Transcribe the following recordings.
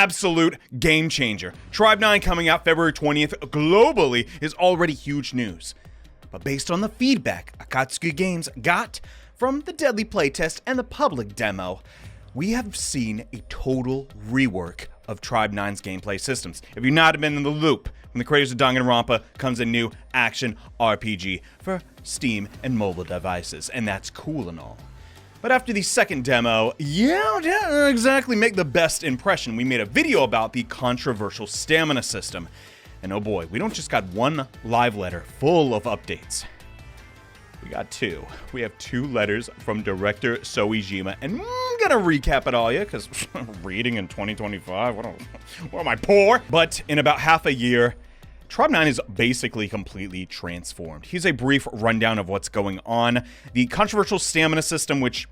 absolute game changer. Tribe 9 coming out February 20th globally is already huge news. But based on the feedback Akatsuki Games got from the Deadly Playtest and the public demo, we have seen a total rework of Tribe 9's gameplay systems. If you've not been in the loop, from the creators of Danganronpa comes a new action RPG for Steam and mobile devices, and that's cool and all. But after the second demo, didn't exactly make the best impression. We made a video about the controversial stamina system. And oh boy, we don't just got one live letter full of updates. We got two. We have two letters from director Soejima, and I'm gonna recap it all, because reading in 2025, what am I, poor? But in about half a year, Tribe 9 is basically completely transformed. Here's a brief rundown of what's going on. The controversial stamina system, which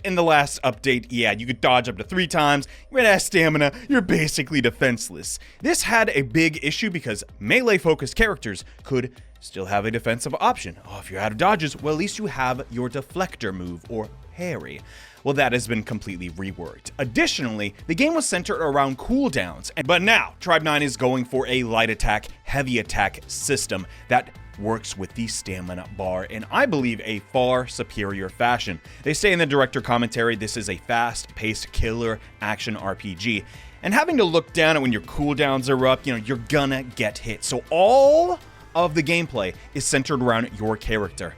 in the last update, you could dodge up to 3 times. You ran out of stamina, you're basically defenseless. This had a big issue because melee-focused characters could still have a defensive option. Oh, if you're out of dodges, well, at least you have your deflector move, or parry. Well, that has been completely reworked. Additionally, the game was centered around cooldowns, but now Tribe 9 is going for a light attack, heavy attack system that works with the stamina bar in, I believe, a far superior fashion. They say in the director commentary, this is a fast-paced killer action RPG, and having to look down at when your cooldowns are up, you're gonna get hit. So all of the gameplay is centered around your character.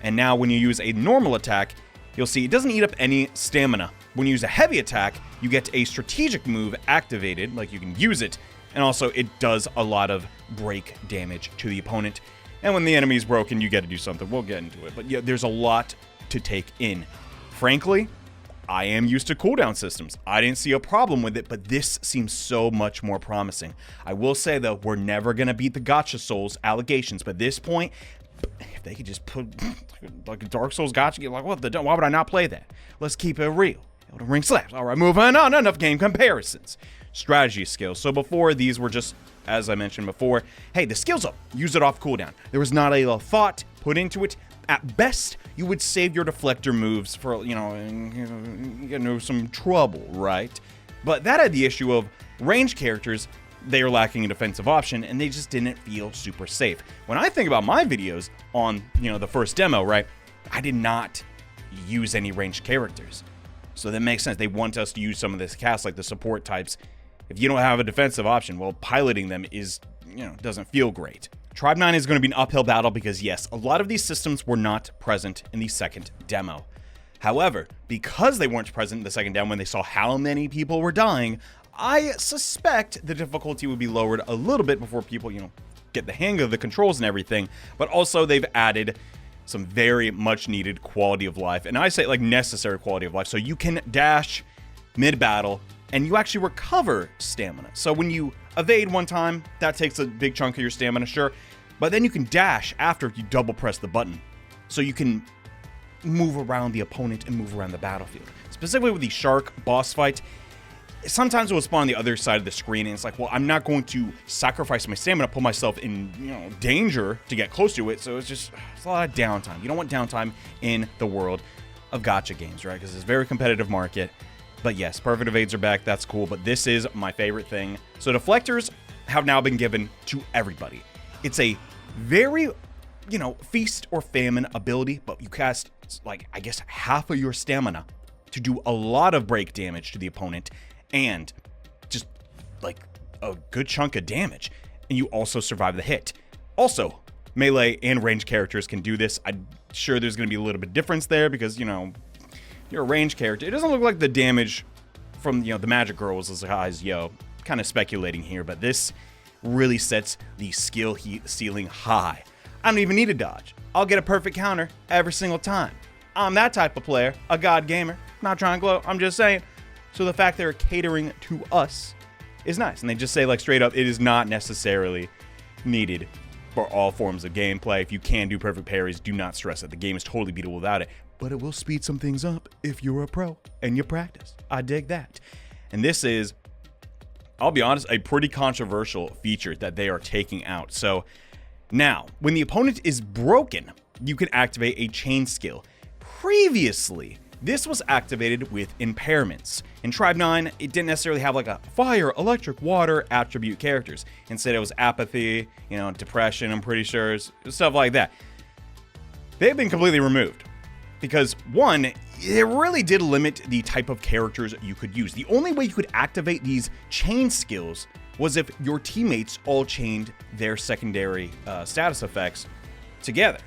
And now when you use a normal attack, you'll see it doesn't eat up any stamina. When you use a heavy attack, you get a strategic move activated, like you can use it, and also it does a lot of break damage to the opponent. And when the enemy's broken, you get to do something. We'll get into it, but yeah, there's a lot to take in. Frankly, I am used to cooldown systems. I didn't see a problem with it, but this seems so much more promising. I will say though, we're never gonna beat the Gacha Souls allegations, but at this point, if they could just put like a Dark Souls Gacha, like why would I not play that? Let's keep it real. The ring slaps. All right, moving on. Enough game comparisons. Strategy skills. So before, these were just, as I mentioned before, hey, the skill's up. Use it off cooldown. There was not a lot of thought put into it. At best, you would save your deflector moves for, some trouble, right? But that had the issue of range characters. They are lacking a defensive option, and they just didn't feel super safe. When I think about my videos on, the first demo, right, I did not use any ranged characters. So that makes sense. They want us to use some of this cast, like the support types. If you don't have a defensive option, well, piloting them is, doesn't feel great. Tribe 9 is going to be an uphill battle because, yes, a lot of these systems were not present in the second demo. However, because they weren't present in the second demo when they saw how many people were dying, I suspect the difficulty would be lowered a little bit before people, get the hang of the controls and everything. But also they've added some very much needed quality of life. And I say like necessary quality of life. So you can dash mid-battle and you actually recover stamina. So when you evade one time, that takes a big chunk of your stamina, sure. But then you can dash after you double press the button. So you can move around the opponent and move around the battlefield. Specifically with the shark boss fight, sometimes it will spawn on the other side of the screen, and it's like, well, I'm not going to sacrifice my stamina, put myself in, danger to get close to it. So it's a lot of downtime. You don't want downtime in the world of gacha games, right? Because it's a very competitive market. But yes, perfect evades are back. That's cool. But this is my favorite thing. So deflectors have now been given to everybody. It's a very, feast or famine ability, but you cast, like, I guess half of your stamina to do a lot of break damage to the opponent and just like a good chunk of damage. And you also survive the hit. Also, melee and ranged characters can do this. I'm sure there's going to be a little bit of difference there because, you're a ranged character. It doesn't look like the damage from, the Magic Girl was as high as Yo. Kind of speculating here, but this really sets the skill ceiling high. I don't even need a dodge. I'll get a perfect counter every single time. I'm that type of player, a god gamer. Not trying to gloat, I'm just saying. So the fact they're catering to us is nice. And they just say, like, straight up, it is not necessarily needed for all forms of gameplay. If you can do perfect parries, do not stress it. The game is totally beatable without it. But it will speed some things up if you're a pro and you practice. I dig that. And this is, I'll be honest, a pretty controversial feature that they are taking out. So now, when the opponent is broken, you can activate a chain skill. Previously, This was activated with impairments. In Tribe 9, it didn't necessarily have like a fire, electric, water attribute characters. Instead, it was apathy, depression, I'm pretty sure, stuff like that. They've been completely removed because, one, it really did limit the type of characters you could use. The only way you could activate these chain skills was if your teammates all chained their secondary status effects together.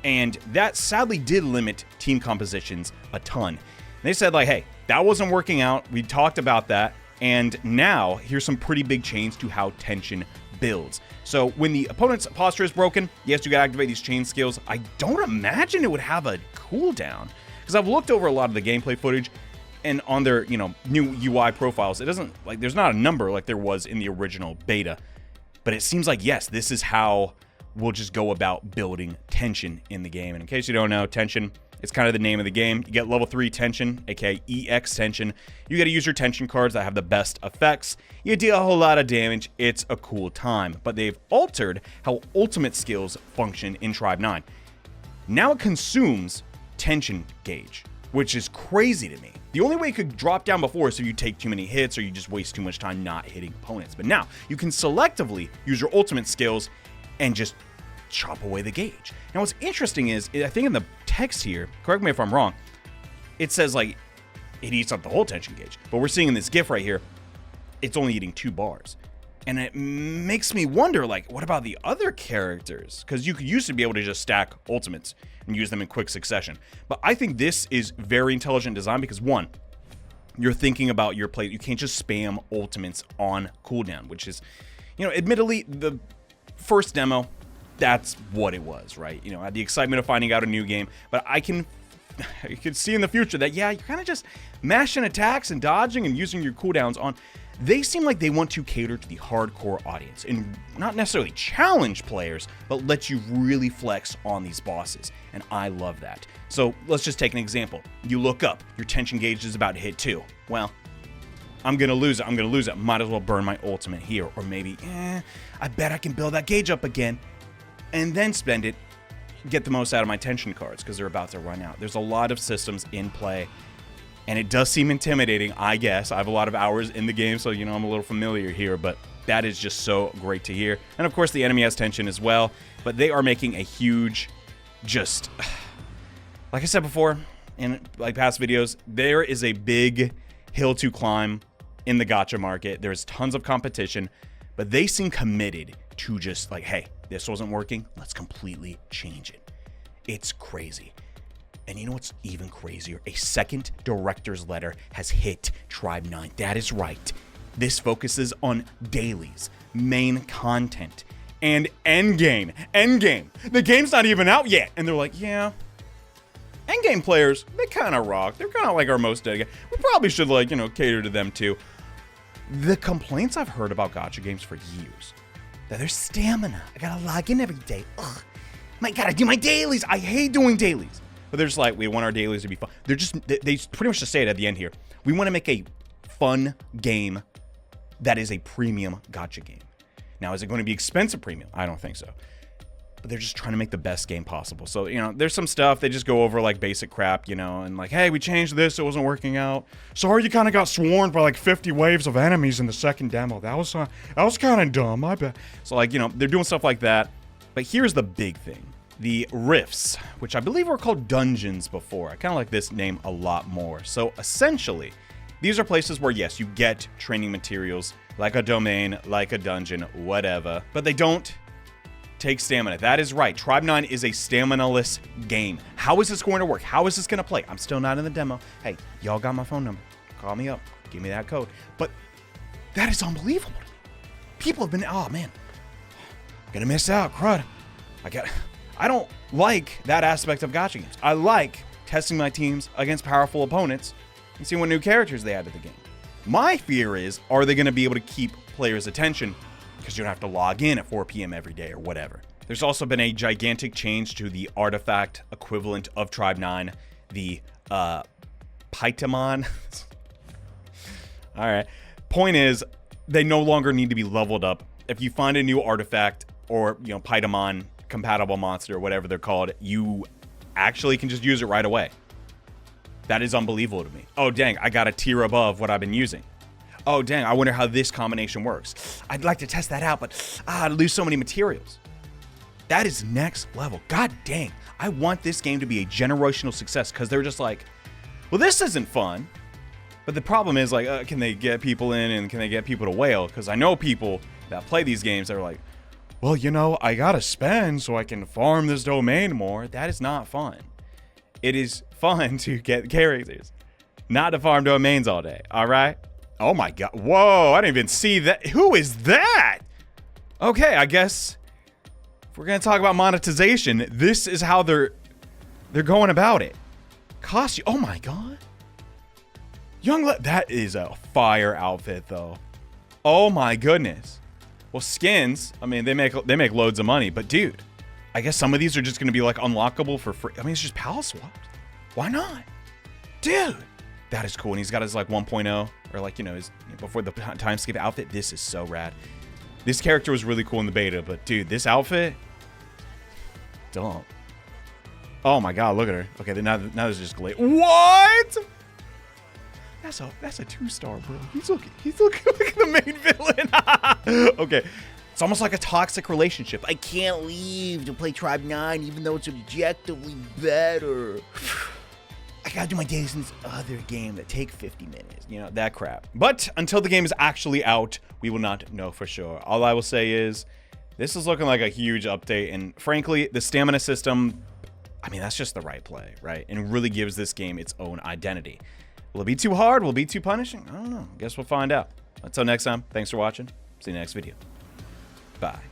And that sadly did limit team compositions a ton. They said like, hey, that wasn't working out. We talked about that. And now here's some pretty big change to how tension builds. So when the opponent's posture is broken, yes, you gotta activate these chain skills. I don't imagine it would have a cooldown because I've looked over a lot of the gameplay footage and on their, new UI profiles, it doesn't like there's not a number like there was in the original beta, but it seems like, yes, this is how we'll just go about building tension in the game. And in case you don't know, tension, it's kind of the name of the game. You get level 3 tension, aka EX tension. You got to use your tension cards that have the best effects. You deal a whole lot of damage. It's a cool time. But they've altered how ultimate skills function in Tribe 9. Now it consumes tension gauge, which is crazy to me. The only way it could drop down before is if you take too many hits or you just waste too much time not hitting opponents. But now you can selectively use your ultimate skills and just chop away the gauge. Now what's interesting is, I think in the text here, correct me if I'm wrong, it says like it eats up the whole tension gauge. But we're seeing in this GIF right here, it's only eating 2 bars. And it makes me wonder, like, what about the other characters? Because you used to be able to just stack ultimates and use them in quick succession. But I think this is very intelligent design because, one, you're thinking about your play. You can't just spam ultimates on cooldown, which is, admittedly, the first demo, that's what it was, right? I had the excitement of finding out a new game, but you can see in the future that, yeah, you're kind of just mashing attacks and dodging and using your cooldowns on. They seem like they want to cater to the hardcore audience and not necessarily challenge players, but let you really flex on these bosses. And I love that. So let's just take an example. You look up, your tension gauge is about to hit 2. Well, I'm going to lose it. Might as well burn my ultimate here. Or maybe, I bet I can build that gauge up again and then spend it, get the most out of my tension cards because they're about to run out. There's a lot of systems in play, and it does seem intimidating, I guess. I have a lot of hours in the game, so, I'm a little familiar here, but that is just so great to hear. And, of course, the enemy has tension as well, but they are making a huge, like I said before in like past videos, there is a big hill to climb in the gacha market. There's tons of competition, but they seem committed to just like, hey, this wasn't working, let's completely change it. It's crazy. And you know what's even crazier? A second director's letter has hit Tribe 9. That is right. This focuses on dailies, main content, and endgame. Endgame. The game's not even out yet. And they're like, yeah, endgame players, they kind of rock. They're kind of like our most dedicated. We probably should cater to them too. The complaints I've heard about gacha games for years, that there's stamina. I gotta log in every day. Ugh. I gotta do my dailies. I hate doing dailies. But they're just like, we want our dailies to be fun. They pretty much just say it at the end here. We want to make a fun game that is a premium gacha game. Now, is it going to be expensive premium? I don't think so. But they're just trying to make the best game possible. So, there's some stuff they just go over like basic crap, and like, hey, we changed this, it wasn't working out. Sorry, you kind of got swarmed by like 50 waves of enemies in the second demo. That was kind of dumb, I bet. So like, they're doing stuff like that. But here's the big thing. The rifts, which I believe were called dungeons before. I kind of like this name a lot more. So essentially, these are places where, yes, you get training materials like a domain, like a dungeon, whatever, but they don't take stamina. That is right. Tribe 9 is a stamina-less game. How is this going to work? How is this going to play? I'm still not in the demo. Hey, y'all got my phone number. Call me up. Give me that code. But that is unbelievable to me. People have been, oh man, I'm gonna miss out, crud. I don't like that aspect of gacha games. I like testing my teams against powerful opponents and seeing what new characters they add to the game. My fear is, are they going to be able to keep players' attention because you don't have to log in at 4 p.m. every day or whatever. There's also been a gigantic change to the artifact equivalent of Tribe 9, the Paitamon. All right. Point is, they no longer need to be leveled up. If you find a new artifact or, Paitamon compatible monster or whatever they're called, you actually can just use it right away. That is unbelievable to me. Oh, dang, I got a tier above what I've been using. Oh, dang, I wonder how this combination works. I'd like to test that out, but I'd lose so many materials. That is next level. God dang, I want this game to be a generational success because they're just like, well, this isn't fun. But the problem is, like, can they get people in and can they get people to whale? Because I know people that play these games that are like, well, you know, I gotta spend so I can farm this domain more. That is not fun. It is fun to get characters, not to farm domains all day, all right? Oh my God, whoa, I didn't even see that. Who is that? Okay, I guess if we're gonna talk about monetization, this is how they're going about it. Cost you, oh my God. That is a fire outfit though. Oh my goodness. Well, skins, I mean, they make loads of money, but dude, I guess some of these are just gonna be like unlockable for free. I mean, it's just pal swaps. Why not? Dude, that is cool. And he's got his like 1.0 or like, you know, his before the time skip outfit. This is so rad. This character was really cool in the beta, but dude, this outfit, dumb. Oh my God, look at her. Okay, then now there's just glitch. What? That's a 2-star, bro. He's looking like the main villain. Okay. It's almost like a toxic relationship. I can't leave to play Tribe 9 even though it's objectively better. I gotta do my days in this other game that take 50 minutes. You know, that crap. But until the game is actually out, we will not know for sure. All I will say is, this is looking like a huge update. And frankly, the stamina system, I mean, that's just the right play, right? And it really gives this game its own identity. Will it be too hard? Will it be too punishing? I don't know. Guess we'll find out. Until next time, thanks for watching. See you next video. Bye.